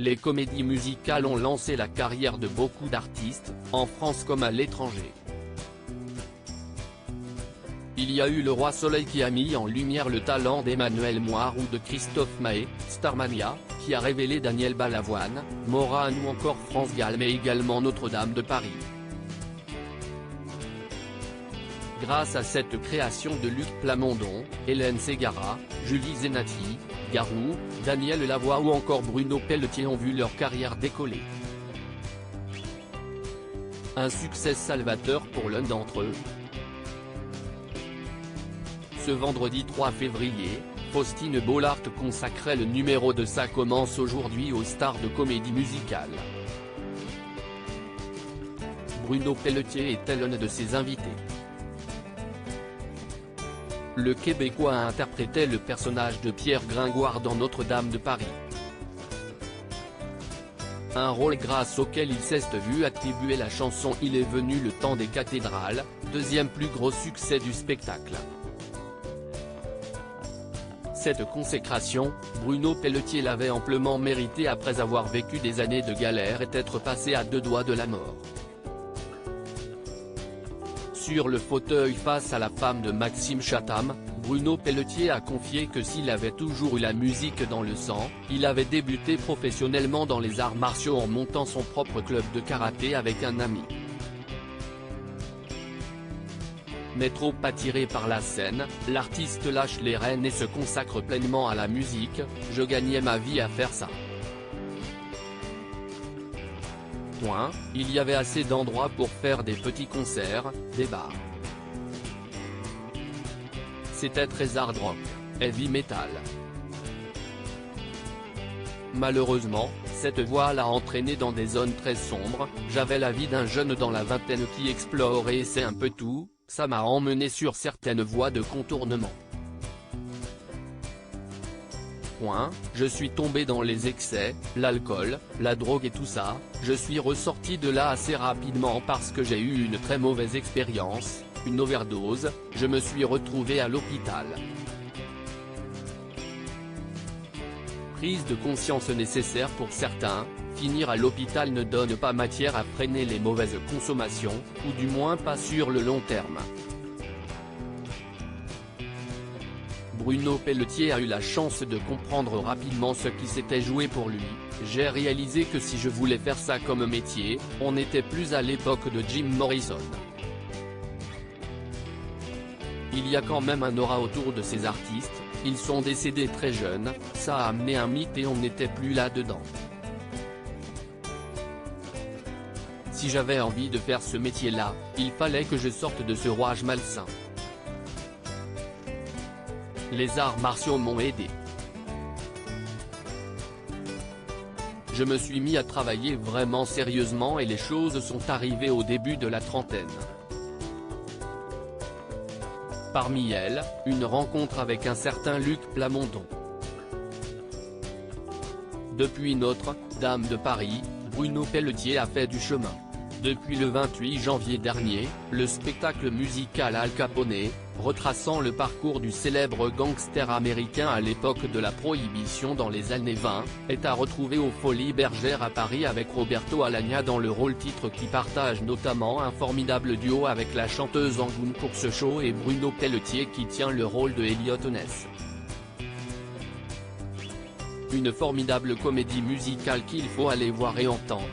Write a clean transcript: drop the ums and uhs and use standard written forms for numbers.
les comédies musicales ont lancé la carrière de beaucoup d'artistes, en France comme à l'étranger. Il y a eu Le Roi Soleil qui a mis en lumière le talent d'Emmanuel Moire ou de Christophe Maé, Starmania, qui a révélé Daniel Balavoine, Morane ou encore France Gall, mais également Notre-Dame de Paris. Grâce à cette création de Luc Plamondon, Hélène Ségara, Julie Zenati, Garou, Daniel Lavoie ou encore Bruno Pelletier ont vu leur carrière décoller. Un succès salvateur pour l'un d'entre eux. Ce vendredi 3 février, Faustine Bollard consacrait le numéro de Ça commence aujourd'hui aux stars de comédie musicale. Bruno Pelletier était l'un de ses invités. Le Québécois interprétait le personnage de Pierre Gringoire dans Notre-Dame de Paris. Un rôle grâce auquel il s'est vu attribuer la chanson Il est venu le temps des cathédrales, deuxième plus gros succès du spectacle. Cette consécration, Bruno Pelletier l'avait amplement méritée après avoir vécu des années de galère et être passé à 2 doigts de la mort. Sur le fauteuil face à la femme de Maxime Chatham, Bruno Pelletier a confié que s'il avait toujours eu la musique dans le sang, il avait débuté professionnellement dans les arts martiaux en montant son propre club de karaté avec un ami. Mais trop attiré par la scène, l'artiste lâche les rênes et se consacre pleinement à la musique. Je gagnais ma vie à faire ça. Il y avait assez d'endroits pour faire des petits concerts, des bars. C'était très hard rock, heavy metal. Malheureusement, cette voie l'a entraîné dans des zones très sombres. J'avais la vie d'un jeune dans la vingtaine qui explore et essaie un peu tout, ça m'a emmené sur certaines voies de contournement. Je suis tombé dans les excès, l'alcool, la drogue et tout ça. Je suis ressorti de là assez rapidement parce que j'ai eu une très mauvaise expérience, une overdose, je me suis retrouvé à l'hôpital. Prise de conscience nécessaire pour certains, finir à l'hôpital ne donne pas matière à freiner les mauvaises consommations, ou du moins pas sur le long terme. Bruno Pelletier a eu la chance de comprendre rapidement ce qui s'était joué pour lui. J'ai réalisé que si je voulais faire ça comme métier, on n'était plus à l'époque de Jim Morrison. Il y a quand même un aura autour de ces artistes, ils sont décédés très jeunes, ça a amené un mythe et on n'était plus là-dedans. Si j'avais envie de faire ce métier-là, il fallait que je sorte de ce rouage malsain. Les arts martiaux m'ont aidé. Je me suis mis à travailler vraiment sérieusement et les choses sont arrivées au début de la trentaine. Parmi elles, une rencontre avec un certain Luc Plamondon. Depuis Notre-Dame de Paris, Bruno Pelletier a fait du chemin. Depuis le 28 janvier dernier, le spectacle musical Al Capone, retraçant le parcours du célèbre gangster américain à l'époque de la Prohibition dans les années 20, est à retrouver aux Folies Bergères à Paris avec Roberto Alagna dans le rôle titre qui partage notamment un formidable duo avec la chanteuse Angoune pour ce show et Bruno Pelletier qui tient le rôle de Elliot Ness. Une formidable comédie musicale qu'il faut aller voir et entendre.